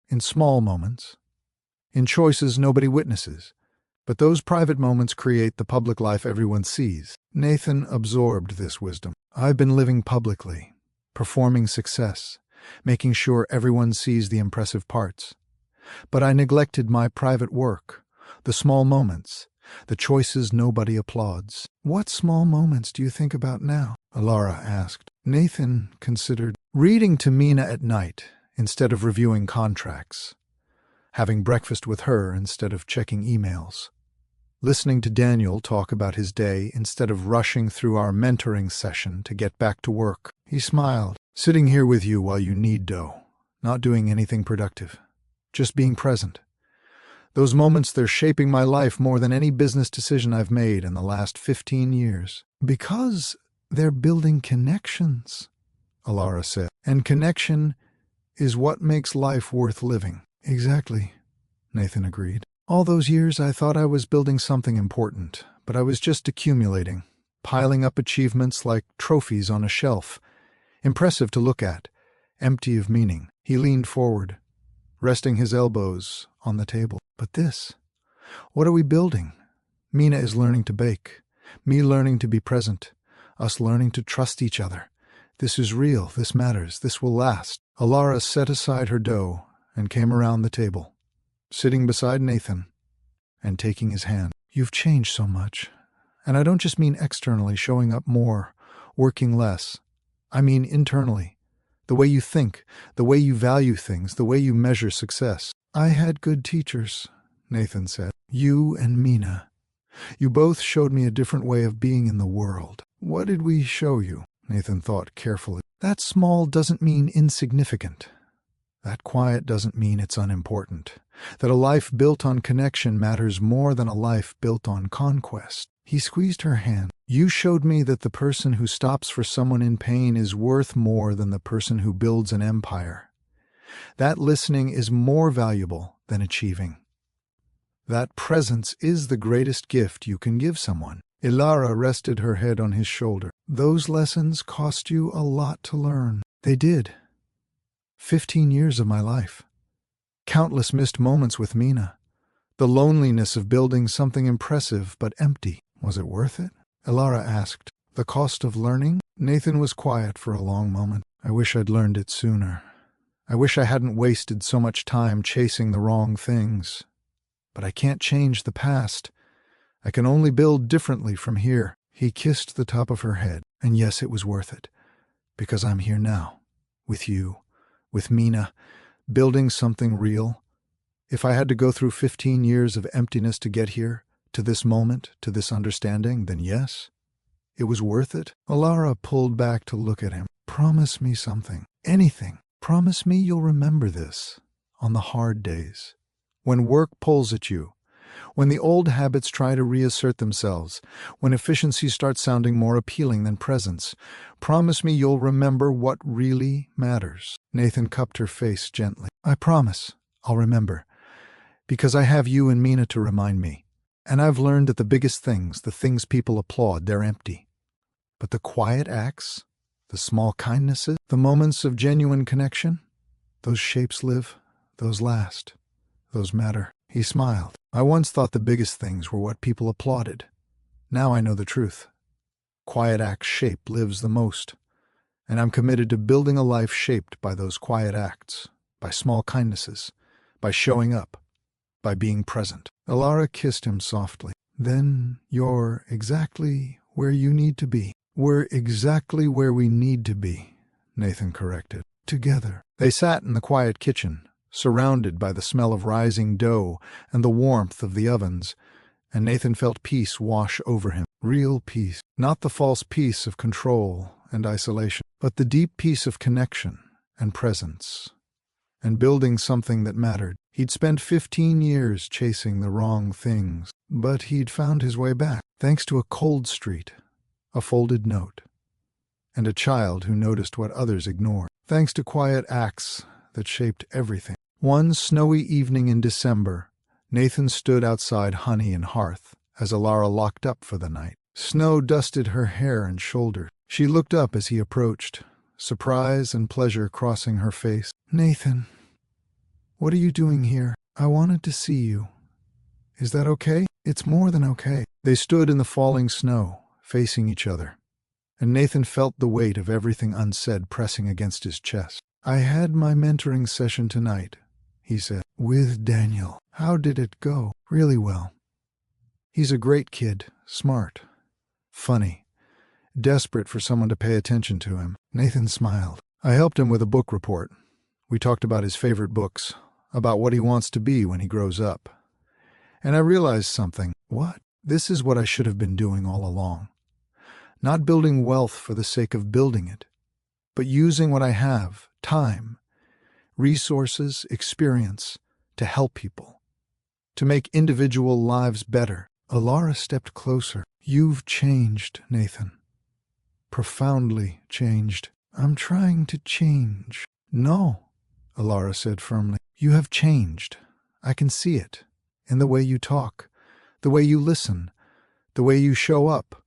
in small moments, in choices nobody witnesses. But those private moments create the public life everyone sees. Nathan absorbed this wisdom. I've been living publicly, performing success, making sure everyone sees the impressive parts. But I neglected my private work, the small moments, the choices nobody applauds. What small moments do you think about now? Alara asked. Nathan considered reading to Mina at night instead of reviewing contracts, having breakfast with her instead of checking emails, listening to Daniel talk about his day instead of rushing through our mentoring session to get back to work. He smiled. Sitting here with you while you knead dough, not doing anything productive, just being present. Those moments, they're shaping my life more than any business decision I've made in the last 15 years. Because they're building connections, Alara said. And connection is what makes life worth living. Exactly, Nathan agreed. All those years I thought I was building something important, but I was just accumulating, piling up achievements like trophies on a shelf. Impressive to look at, empty of meaning. He leaned forward, resting his elbows on the table. But this, what are we building? Mina is learning to bake, me learning to be present, us learning to trust each other. This is real, this matters, this will last. Alara set aside her dough and came around the table, sitting beside Nathan and taking his hand. You've changed so much, and I don't just mean externally, showing up more, working less. I mean internally, the way you think, the way you value things, the way you measure success. I had good teachers, Nathan said. You and Mina. You both showed me a different way of being in the world. What did we show you? Nathan thought carefully. That small doesn't mean insignificant. That quiet doesn't mean it's unimportant. That a life built on connection matters more than a life built on conquest. He squeezed her hand. You showed me that the person who stops for someone in pain is worth more than the person who builds an empire. That listening is more valuable than achieving. That presence is the greatest gift you can give someone. Ilara rested her head on his shoulder. Those lessons cost you a lot to learn. They did. 15 years of my life. Countless missed moments with Mina. The loneliness of building something impressive but empty. Was it worth it? Ilara asked. The cost of learning? Nathan was quiet for a long moment. I wish I'd learned it sooner. I wish I hadn't wasted so much time chasing the wrong things. But I can't change the past. I can only build differently from here. He kissed the top of her head. And yes, it was worth it. Because I'm here now. With you. With Mina. Building something real. If I had to go through 15 years of emptiness to get here, to this moment, to this understanding, then yes. It was worth it. Ilara pulled back to look at him. Promise me something. Anything. Promise me you'll remember this. On the hard days. When work pulls at you. When the old habits try to reassert themselves. When efficiency starts sounding more appealing than presence. Promise me you'll remember what really matters. Nathan cupped her face gently. I promise. I'll remember. Because I have you and Mina to remind me. And I've learned that the biggest things, the things people applaud, they're empty. But the quiet acts, the small kindnesses, the moments of genuine connection, those shapes live, those last, those matter. He smiled. I once thought the biggest things were what people applauded. Now I know the truth. Quiet acts shape lives the most. And I'm committed to building a life shaped by those quiet acts, by small kindnesses, by showing up, by being present. Ilara kissed him softly. Then you're exactly where you need to be. We're exactly where we need to be, Nathan corrected. Together. They sat in the quiet kitchen, surrounded by the smell of rising dough and the warmth of the ovens, and Nathan felt peace wash over him. Real peace. Not the false peace of control and isolation, but the deep peace of connection and presence, and building something that mattered. He'd spent 15 years chasing the wrong things, but he'd found his way back, thanks to a cold street, a folded note, and a child who noticed what others ignored, thanks to quiet acts that shaped everything. One snowy evening in December, Nathan stood outside Honey Hearth as Ilara locked up for the night. Snow dusted her hair and shoulders. She looked up as he approached, surprise and pleasure crossing her face. Nathan, what are you doing here? I wanted to see you. Is that okay? It's more than okay. They stood in the falling snow, facing each other, and Nathan felt the weight of everything unsaid pressing against his chest. I had my mentoring session tonight, he said, with Daniel. How did it go? Really well. He's a great kid, smart, funny, desperate for someone to pay attention to him. Nathan smiled. I helped him with a book report. We talked about his favorite books, about what he wants to be when he grows up. And I realized something. What? This is what I should have been doing all along. Not building wealth for the sake of building it, but using what I have, time, resources, experience, to help people, to make individual lives better. Ilara stepped closer. You've changed, Nathan. Profoundly changed. I'm trying to change. No, Ilara said firmly. You have changed. I can see it. In the way you talk, the way you listen, the way you show up.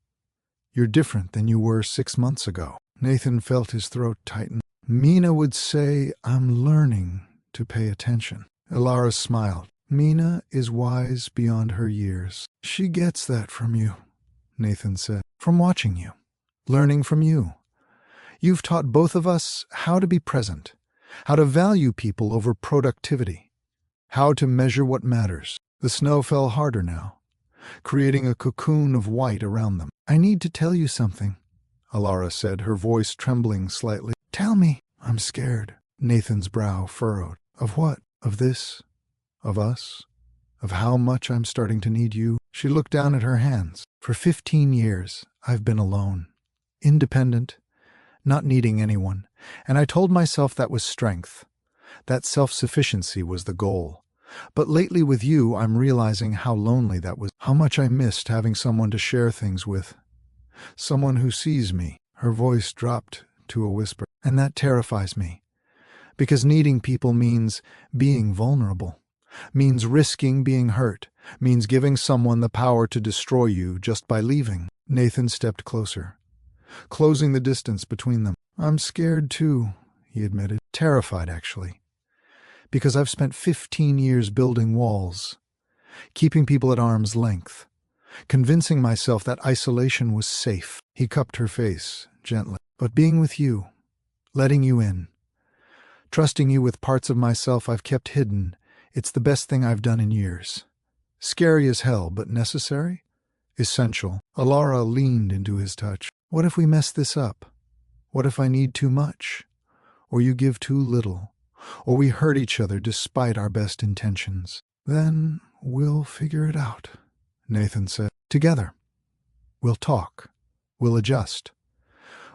You're different than you were 6 months ago. Nathan felt his throat tighten. Mina would say, I'm learning to pay attention. Ilara smiled. Mina is wise beyond her years. She gets that from you, Nathan said. From watching you. Learning from you. You've taught both of us how to be present, how to value people over productivity, how to measure what matters. The snow fell harder now, creating a cocoon of white around them. I need to tell you something, Ilara said, her voice trembling slightly. Tell me. I'm scared. Nathan's brow furrowed. Of what? Of this? Of us? Of how much I'm starting to need you? She looked down at her hands. For 15 years, I've been alone, independent, not needing anyone, and I told myself that was strength, that self-sufficiency was the goal. But lately with you, I'm realizing how lonely that was, how much I missed having someone to share things with, someone who sees me. Her voice dropped to a whisper, and that terrifies me, Because needing people means being vulnerable, means risking being hurt, means giving someone the power to destroy you just by leaving. Nathan stepped closer, closing the distance between them. I'm scared too, he admitted. Terrified, actually. Because I've spent 15 years building walls, keeping people at arm's length, convincing myself that isolation was safe. He cupped her face gently. But being with you, letting you in, trusting you with parts of myself I've kept hidden, it's the best thing I've done in years. Scary as hell, but necessary? Essential. Alara leaned into his touch. What if we mess this up? What if I need too much? Or you give too little? Or we hurt each other despite our best intentions? Then we'll figure it out, Nathan said. Together. We'll talk. We'll adjust.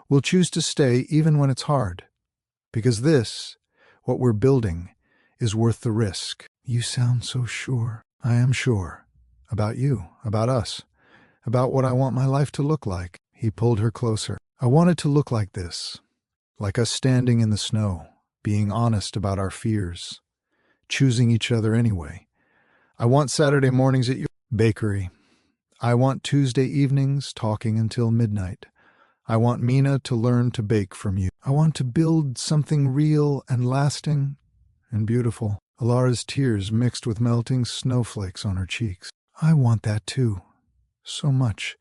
We'll choose to stay even when it's hard. Because this, what we're building, is worth the risk. You sound so sure. I am sure. About you, about us, about what I want my life to look like. He pulled her closer. I want it to look like this. Like us standing in the snow, being honest about our fears, choosing each other anyway. I want Saturday mornings at your bakery. I want Tuesday evenings talking until midnight. I want Mina to learn to bake from you. I want to build something real and lasting and beautiful. Alara's tears mixed with melting snowflakes on her cheeks. I want that too. So much.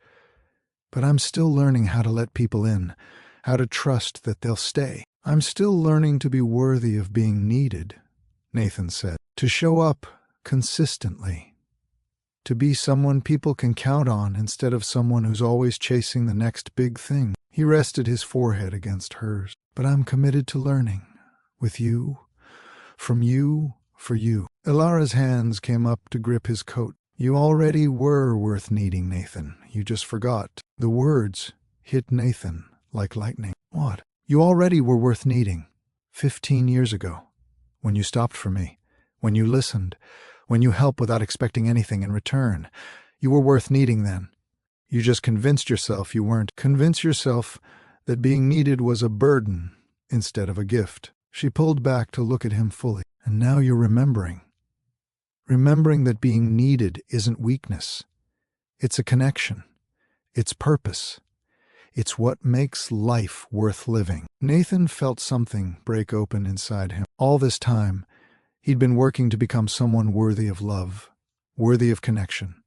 But I'm still learning how to let people in, how to trust that they'll stay. I'm still learning to be worthy of being needed, Nathan said. To show up consistently. To be someone people can count on instead of someone who's always chasing the next big thing. He rested his forehead against hers. But I'm committed to learning. With you. From you. For you. Alara's hands came up to grip his coat. You already were worth needing, Nathan. You just forgot. The words hit Nathan like lightning. What? You already were worth needing. 15 years ago. When you stopped for me. When you listened. When you helped without expecting anything in return. You were worth needing then. You just convinced yourself you weren't. Convince yourself that being needed was a burden instead of a gift. She pulled back to look at him fully. And now you're remembering. Remembering that being needed isn't weakness. It's a connection. It's purpose. It's what makes life worth living. Nathan felt something break open inside him. All this time, he'd been working to become someone worthy of love, worthy of connection,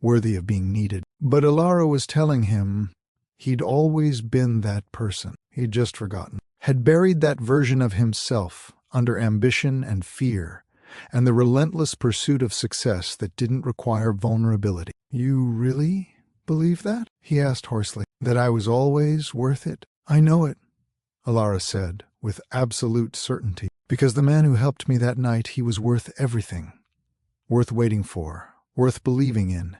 worthy of being needed. But Alara was telling him he'd always been that person. He'd just forgotten. Had buried that version of himself under ambition and fear, and the relentless pursuit of success that didn't require vulnerability. You really believe that? He asked hoarsely. That I was always worth it? I know it, Alara said, with absolute certainty. Because the man who helped me that night, he was worth everything. Worth waiting for, worth believing in,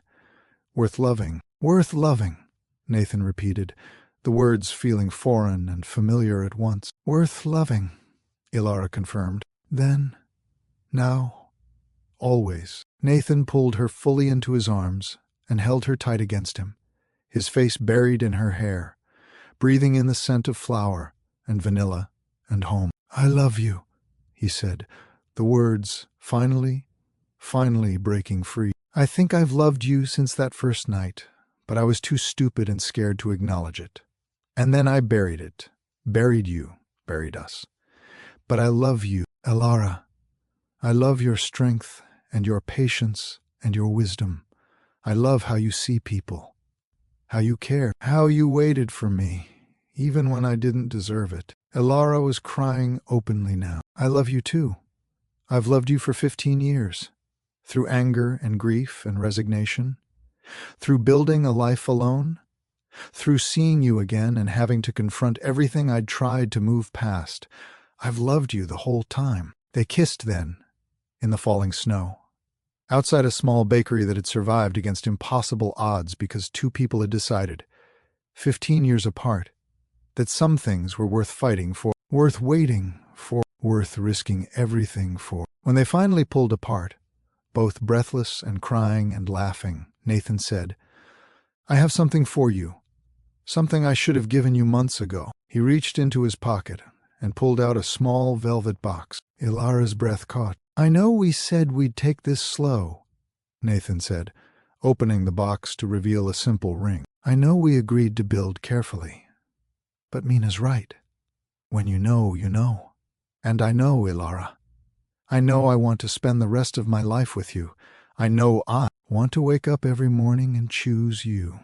worth loving. Worth loving, Nathan repeated, the words feeling foreign and familiar at once. Worth loving, Alara confirmed. Then, now, always. Nathan pulled her fully into his arms and held her tight against him, his face buried in her hair, breathing in the scent of flower and vanilla and home. I love you, he said, the words finally breaking free. I think I've loved you since that first night, but I was too stupid and scared to acknowledge it. And then I buried it. Buried you. Buried us. But I love you, Alara. I love your strength and your patience and your wisdom. I love how you see people, how you care, how you waited for me, even when I didn't deserve it. Alara was crying openly now. I love you too. I've loved you for 15 years, through anger and grief and resignation, through building a life alone, through seeing you again and having to confront everything I'd tried to move past. I've loved you the whole time. They kissed then, in the falling snow, outside a small bakery that had survived against impossible odds because two people had decided, 15 years apart, that some things were worth fighting for, worth waiting for, worth risking everything for. When they finally pulled apart, both breathless and crying and laughing, Nathan said, I have something for you, something I should have given you months ago. He reached into his pocket and pulled out a small velvet box. Ilara's breath caught. "I know we said we'd take this slow," Nathan said, opening the box to reveal a simple ring. "I know we agreed to build carefully. But Mina's right. When you know, you know. And I know, Ilara. I know I want to spend the rest of my life with you. I know I want to wake up every morning and choose you.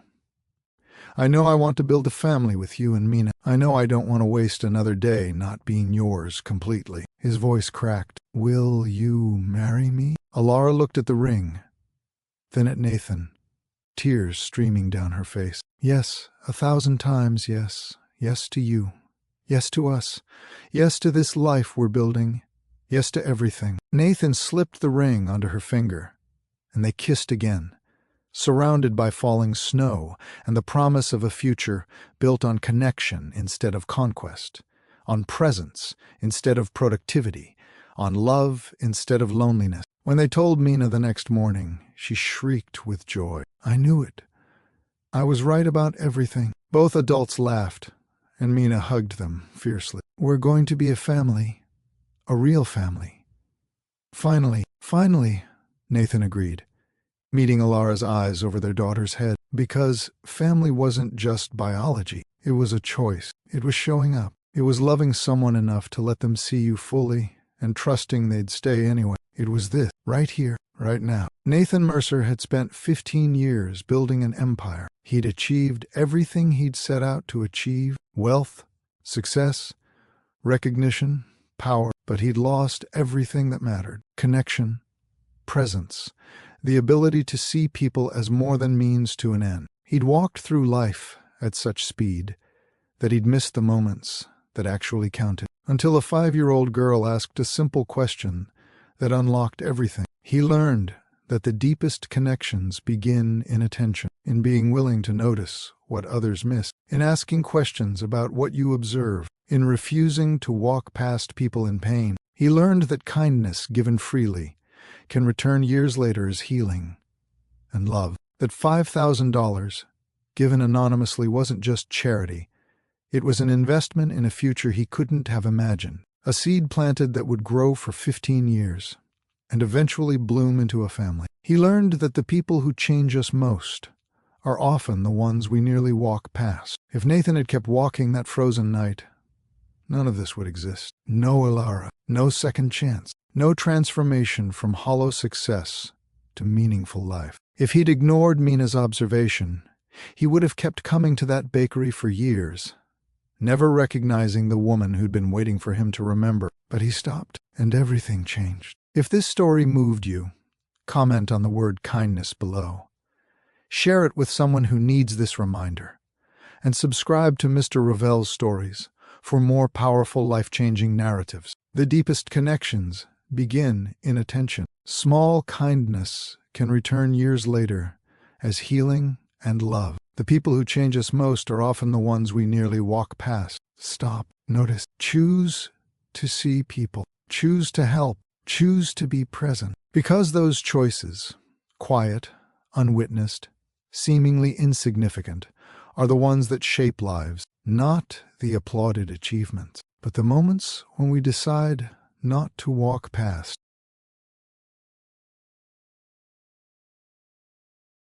I know I want to build a family with you and Mina. I know I don't want to waste another day not being yours completely." His voice cracked. "Will you marry me?" Ilara looked at the ring, then at Nathan, tears streaming down her face. "Yes, 1,000 times yes. Yes to you. Yes to us. Yes to this life we're building. Yes to everything." Nathan slipped the ring onto her finger, and they kissed again, surrounded by falling snow and the promise of a future built on connection instead of conquest, on presence instead of productivity, on love instead of loneliness. When they told Mina the next morning, she shrieked with joy. "I knew it. I was right about everything." Both adults laughed, and Mina hugged them fiercely. "We're going to be a family. A real family." Finally, Nathan agreed, meeting Ilara's eyes over their daughter's head. Because family wasn't just biology. It was a choice. It was showing up. It was loving someone enough to let them see you fully and trusting they'd stay anyway. It was this, right here, right now. Nathan Mercer had spent 15 years building an empire. He'd achieved everything he'd set out to achieve: wealth, success, recognition, power. But he'd lost everything that mattered: connection, presence, the ability to see people as more than means to an end. He'd walked through life at such speed that he'd missed the moments that actually counted, until a 5-year-old girl asked a simple question that unlocked everything. He learned that the deepest connections begin in attention, in being willing to notice what others miss, in asking questions about what you observe, in refusing to walk past people in pain. He learned that kindness given freely can return years later as healing and love. That $5,000 given anonymously wasn't just charity. It was an investment in a future he couldn't have imagined. A seed planted that would grow for 15 years and eventually bloom into a family. He learned that the people who change us most are often the ones we nearly walk past. If Nathan had kept walking that frozen night, none of this would exist. No Ilara, no second chance, no transformation from hollow success to meaningful life. If he'd ignored Mina's observation, he would have kept coming to that bakery for years, never recognizing the woman who'd been waiting for him to remember. But he stopped, and everything changed. If this story moved you, comment on the word kindness below. Share it with someone who needs this reminder. And subscribe to Mr. Ravel's stories for more powerful, life-changing narratives. The deepest connections begin in attention. Small kindness can return years later as healing and love. The people who change us most are often the ones we nearly walk past. Stop, notice, choose to see people, choose to help, choose to be present. Because those choices, quiet, unwitnessed, seemingly insignificant, are the ones that shape lives, not the applauded achievements, but the moments when we decide not to walk past.